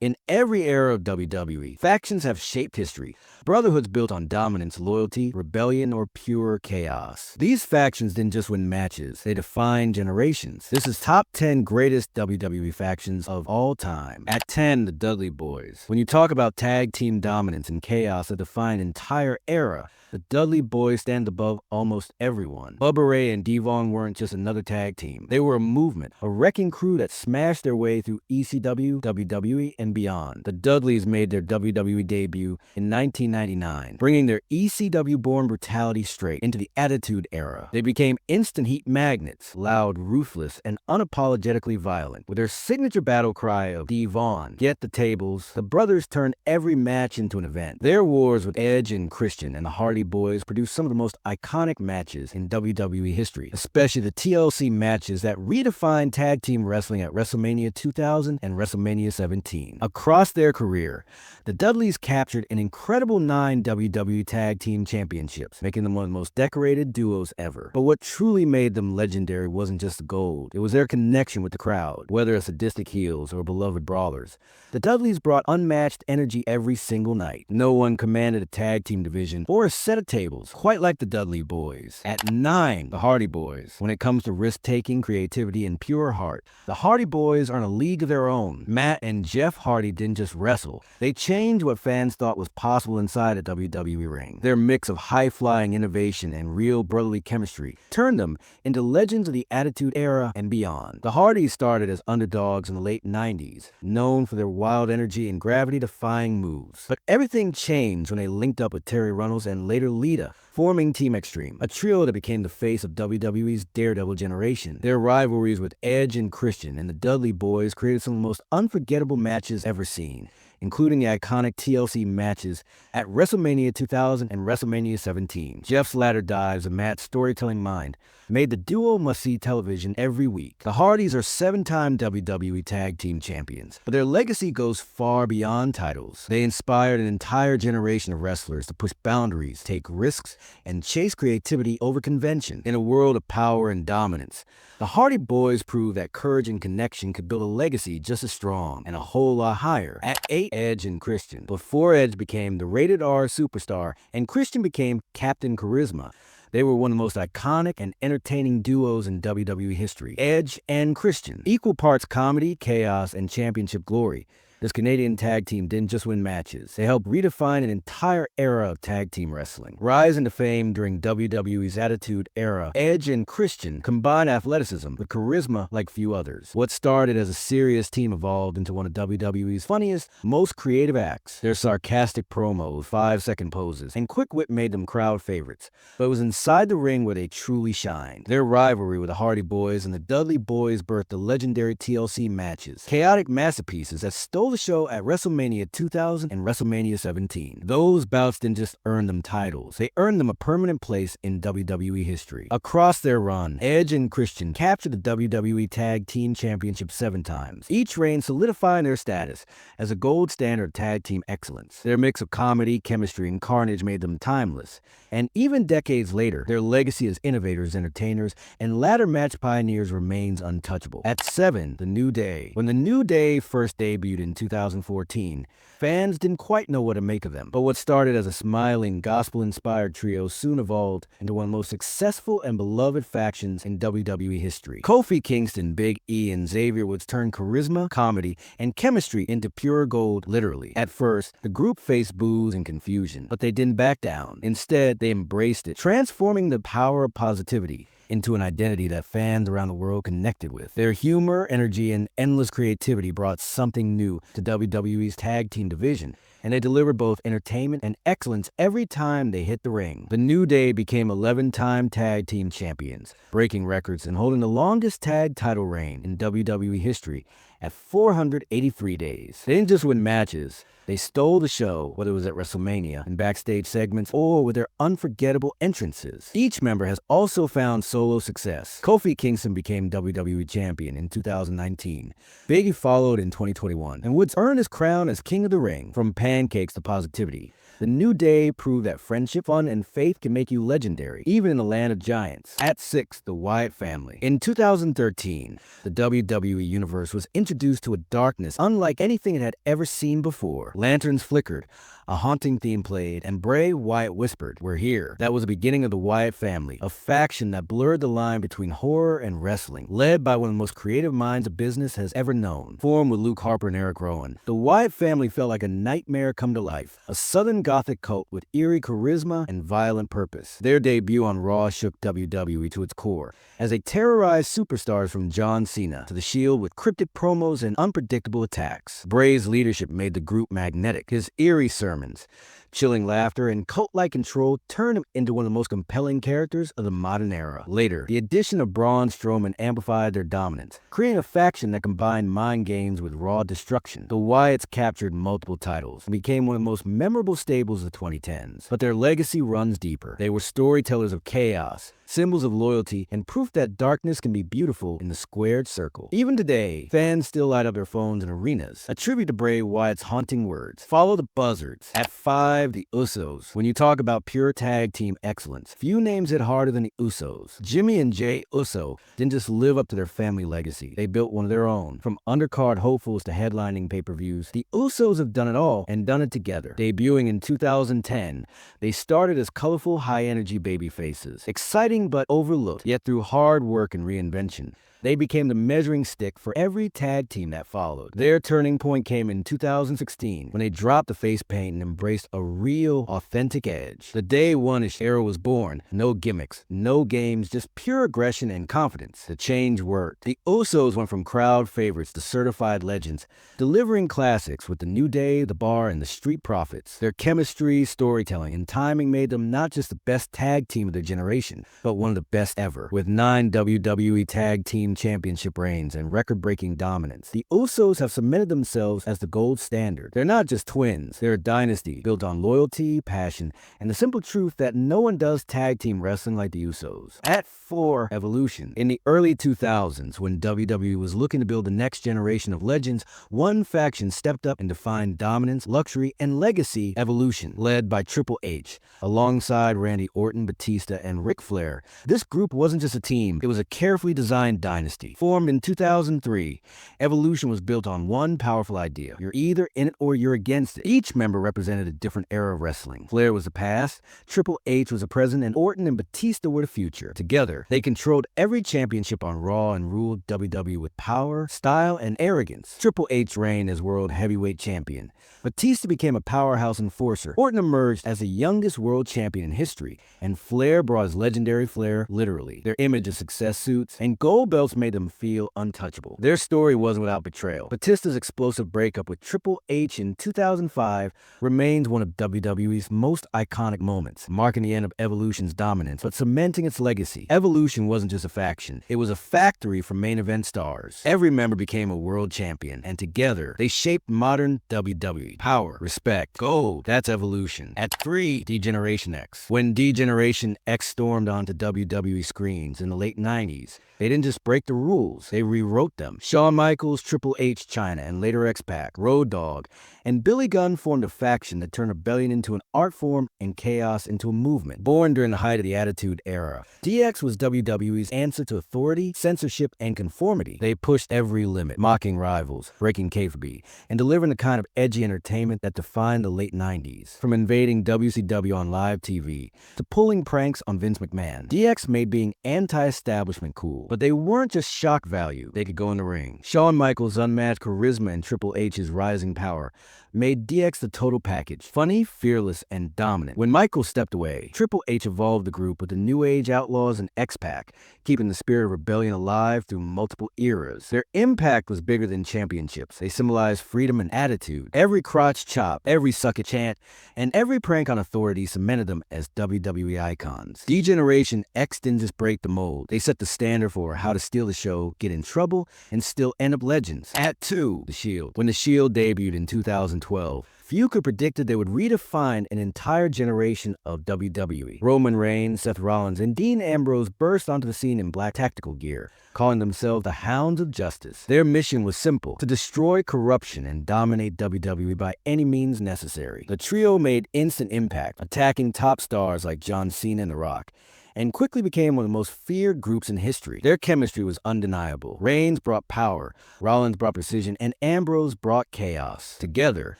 In every era of WWE, factions have shaped history. Brotherhoods built on dominance, loyalty, rebellion, or pure chaos. These factions didn't just win matches, they defined generations. This is top 10 greatest WWE factions of all time. At 10, the Dudley Boyz. When you talk about tag team dominance and chaos that defined an entire era, the Dudley Boyz stand above almost everyone. Bubba Ray and Devon weren't just another tag team. They were a movement, a wrecking crew that smashed their way through ECW, WWE, and beyond. The Dudleys made their WWE debut in 1999, bringing their ECW-born brutality straight into the Attitude Era. They became instant heat magnets, loud, ruthless, and unapologetically violent. With their signature battle cry of Devon, get the tables, the brothers turned every match into an event. Their wars with Edge and Christian and the Hardy Boys produced some of the most iconic matches in WWE history, especially the TLC matches that redefined tag team wrestling at WrestleMania 2000 and WrestleMania 17. Across their career, the Dudleys captured an incredible 9 WWE Tag Team Championships, making them one of the most decorated duos ever. But what truly made them legendary wasn't just the gold, it was their connection with the crowd, whether as sadistic heels or beloved brawlers. The Dudleys brought unmatched energy every single night. No one commanded a tag team division or a set of tables quite like the Dudley Boyz. At 9, the Hardy Boys. When it comes to risk-taking, creativity, and pure heart, the Hardy Boys are in a league of their own. Matt and Jeff Hardy didn't just wrestle. They changed what fans thought was possible inside a WWE ring. Their mix of high-flying innovation and real brotherly chemistry turned them into legends of the Attitude Era and beyond. The Hardys started as underdogs in the late 90s, known for their wild energy and gravity-defying moves. But everything changed when they linked up with Terry Runnels and later Lita, forming Team Extreme, a trio that became the face of WWE's Daredevil generation. Their rivalries with Edge and Christian and the Dudley Boys created some of the most unforgettable matches ever seen, including the iconic TLC matches at WrestleMania 2000 and WrestleMania 17. Jeff's ladder dives and Matt's storytelling mind made the duo must-see television every week. The Hardys are 7-time WWE Tag Team Champions, but their legacy goes far beyond titles. They inspired an entire generation of wrestlers to push boundaries, take risks, and chase creativity over convention. In a world of power and dominance, the Hardy Boys proved that courage and connection could build a legacy just as strong and a whole lot higher. At 8, Edge and Christian. Before Edge became the rated R superstar and Christian became Captain Charisma, they were one of the most iconic and entertaining duos in WWE history. Edge and Christian, equal parts comedy, chaos, and championship glory. This Canadian tag team didn't just win matches, they helped redefine an entire era of tag team wrestling. Rising to fame during WWE's Attitude Era, Edge and Christian combined athleticism with charisma like few others. What started as a serious team evolved into one of WWE's funniest, most creative acts. Their sarcastic promos, 5-second poses, and quick wit made them crowd favorites, but it was inside the ring where they truly shined. Their rivalry with the Hardy Boys and the Dudley Boys birthed the legendary TLC matches, chaotic masterpieces that stole the show at WrestleMania 2000 and WrestleMania 17. Those bouts didn't just earn them titles, they earned them a permanent place in WWE history. Across their run, Edge and Christian captured the WWE Tag Team Championship 7 times, each reign solidifying their status as a gold standard of tag team excellence. Their mix of comedy, chemistry, and carnage made them timeless, and even decades later, their legacy as innovators, entertainers, and ladder match pioneers remains untouchable. At 7, The New Day. When The New Day first debuted in 2014, fans didn't quite know what to make of them. But what started as a smiling, gospel-inspired trio soon evolved into one of the most successful and beloved factions in WWE history. Kofi Kingston, Big E, and Xavier Woods turned charisma, comedy, and chemistry into pure gold, literally. At first, the group faced boos and confusion, but they didn't back down. Instead, they embraced it, transforming the power of positivity into an identity that fans around the world connected with. Their humor, energy, and endless creativity brought something new to WWE's tag team division, and they delivered both entertainment and excellence every time they hit the ring. The New Day became 11-time tag team champions, breaking records and holding the longest tag title reign in WWE history at 483 days. They didn't just win matches, they stole the show, whether it was at WrestleMania, in backstage segments, or with their unforgettable entrances. Each member has also found solo success. Kofi Kingston became WWE Champion in 2019. Big E followed in 2021, and Woods earned his crown as King of the Ring. From pancakes to positivity, The New Day proved that friendship, fun, and faith can make you legendary, even in the land of giants. At 6, The Wyatt Family. In 2013, the WWE Universe was introduced introduced to a darkness unlike anything it had ever seen before. Lanterns flickered, a haunting theme played, and Bray Wyatt whispered, "We're here." That was the beginning of the Wyatt family, a faction that blurred the line between horror and wrestling, led by one of the most creative minds a business has ever known. Formed with Luke Harper and Eric Rowan, the Wyatt family felt like a nightmare come to life, a southern gothic cult with eerie charisma and violent purpose. Their debut on Raw shook WWE to its core, as they terrorized superstars from John Cena to The Shield with cryptic promos and unpredictable attacks. Bray's leadership made the group magnetic. His eerie sermons, chilling laughter, and cult-like control turned him into one of the most compelling characters of the modern era. Later, the addition of Braun Strowman amplified their dominance, creating a faction that combined mind games with raw destruction. The Wyatts captured multiple titles and became one of the most memorable stables of the 2010s. But their legacy runs deeper. They were storytellers of chaos, symbols of loyalty, and proof that darkness can be beautiful in the squared circle. Even today, fans still light up their phones in arenas. A tribute to Bray Wyatt's haunting words: "Follow the buzzards." At 5, the Usos. When you talk about pure tag team excellence, few names hit harder than the Usos. Jimmy and Jay Uso didn't just live up to their family legacy. They built one of their own. From undercard hopefuls to headlining pay-per-views, the Usos have done it all and done it together. Debuting in 2010, they started as colorful, high-energy babyfaces. Exciting but overlooked, yet through hard work and reinvention, they became the measuring stick for every tag team that followed. Their turning point came in 2016 when they dropped the face paint and embraced a real, authentic edge. The day one-ish era was born. No gimmicks, no games, just pure aggression and confidence. The change worked. The Usos went from crowd favorites to certified legends, delivering classics with the New Day, the Bar, and the Street Profits. Their chemistry, storytelling, and timing made them not just the best tag team of their generation, but one of the best ever. With 9 WWE Tag Team Championship reigns and record-breaking dominance, the Usos have cemented themselves as the gold standard. They're not just twins, they're a dynasty built on loyalty, passion, and the simple truth that no one does tag team wrestling like the Usos. At 4, Evolution. In the early 2000s, when WWE was looking to build the next generation of legends, one faction stepped up and defined dominance, luxury, and legacy: Evolution, led by Triple H, alongside Randy Orton, Batista, and Ric Flair. This group wasn't just a team, it was a carefully designed dynasty. Formed in 2003, Evolution was built on one powerful idea: you're either in it or you're against it. Each member represented a different era of wrestling. Flair was the past, Triple H was the present, and Orton and Batista were the future. Together, they controlled every championship on Raw and ruled WWE with power, style, and arrogance. Triple H reigned as World Heavyweight Champion. Batista became a powerhouse enforcer. Orton emerged as the youngest world champion in history, and Flair brought his legendary flair literally. Their image of success suits and gold belts made them feel untouchable. Their story wasn't without betrayal. Batista's explosive breakup with Triple H in 2005 remains one of WWE's most iconic moments, marking the end of Evolution's dominance, but cementing its legacy. Evolution wasn't just a faction, it was a factory for main event stars. Every member became a world champion, and together, they shaped modern WWE. Power, respect, gold. That's Evolution. At 3, D-Generation X. When D-Generation X stormed onto WWE screens in the late 90s, they didn't just break the rules, they rewrote them. Shawn Michaels, Triple H, Chyna, and later X-Pac, Road Dogg, and Billy Gunn formed a faction that turned rebellion into an art form and chaos into a movement. Born during the height of the Attitude Era, DX was WWE's answer to authority, censorship, and conformity. They pushed every limit, mocking rivals, breaking kayfabe, and delivering the kind of edgy entertainment that defined the late 90s. From invading WCW on live TV to pulling pranks on Vince McMahon, DX made being anti-establishment cool. But they weren't just shock value, they could go in the ring. Shawn Michaels' unmatched charisma and Triple H's rising power made DX the total package: funny, fearless, and dominant. When Michaels stepped away, Triple H evolved the group with the New Age Outlaws and X-Pac, keeping the spirit of rebellion alive through multiple eras. Their impact was bigger than championships. They symbolized freedom and attitude. Every crotch chop, every suck it chant, and every prank on authority cemented them as WWE icons. D-Generation X didn't just break the mold, they set the standard for how to steal the show, get in trouble, and still end up legends. At 2, The Shield. When The Shield debuted in 2012, few could predict that they would redefine an entire generation of WWE. Roman Reigns, Seth Rollins, and Dean Ambrose burst onto the scene in black tactical gear, calling themselves the Hounds of Justice. Their mission was simple: to destroy corruption and dominate WWE by any means necessary. The trio made instant impact, attacking top stars like John Cena and The Rock, and quickly became one of the most feared groups in history. Their chemistry was undeniable. Reigns brought power, Rollins brought precision, and Ambrose brought chaos. Together,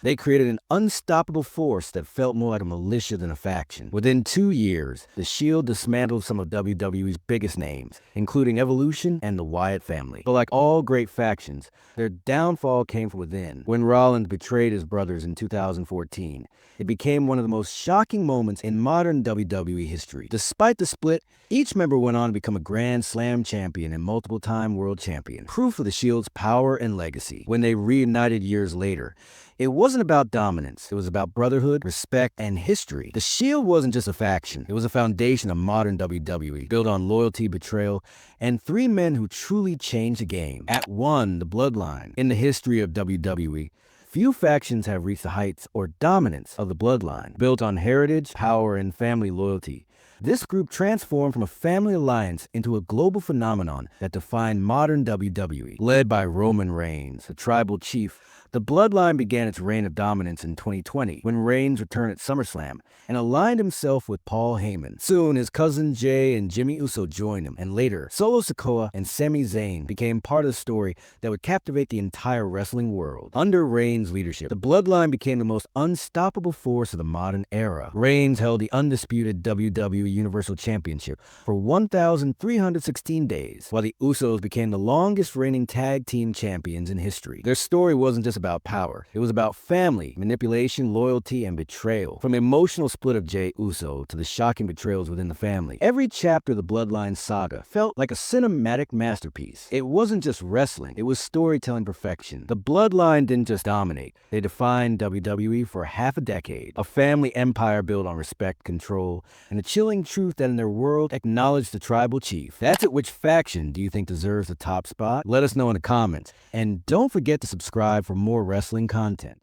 they created an unstoppable force that felt more like a militia than a faction. Within 2 years, the Shield dismantled some of WWE's biggest names, including Evolution and the Wyatt family. But like all great factions, their downfall came from within. When Rollins betrayed his brothers in 2014, it became one of the most shocking moments in modern WWE history. Despite the split, each member went on to become a Grand Slam champion and multiple-time world champion, proof of the Shield's power and legacy. When they reunited years later, it wasn't about dominance. It was about brotherhood, respect, and history. The Shield wasn't just a faction. It was a foundation of modern WWE, built on loyalty, betrayal, and 3 men who truly changed the game. At 1, the Bloodline. In the history of WWE, few factions have reached the heights or dominance of the Bloodline, built on heritage, power, and family loyalty. This group transformed from a family alliance into a global phenomenon that defined modern WWE. Led by Roman Reigns, the tribal chief, the Bloodline began its reign of dominance in 2020 when Reigns returned at SummerSlam and aligned himself with Paul Heyman. Soon, his cousin Jay and Jimmy Uso joined him, and later, Solo Sikoa and Sami Zayn became part of the story that would captivate the entire wrestling world. Under Reigns' leadership, the Bloodline became the most unstoppable force of the modern era. Reigns held the undisputed WWE Universal Championship for 1,316 days, while the Usos became the longest reigning tag team champions in history. Their story wasn't just about power. It was about family, manipulation, loyalty, and betrayal. From the emotional split of Jey Uso to the shocking betrayals within the family, every chapter of the Bloodline saga felt like a cinematic masterpiece. It wasn't just wrestling, it was storytelling perfection. The Bloodline didn't just dominate. They defined WWE for half a decade. A family empire built on respect, control, and the chilling truth that in their world acknowledged the tribal chief. That's it. Which faction do you think deserves the top spot? Let us know in the comments. And don't forget to subscribe for more wrestling content.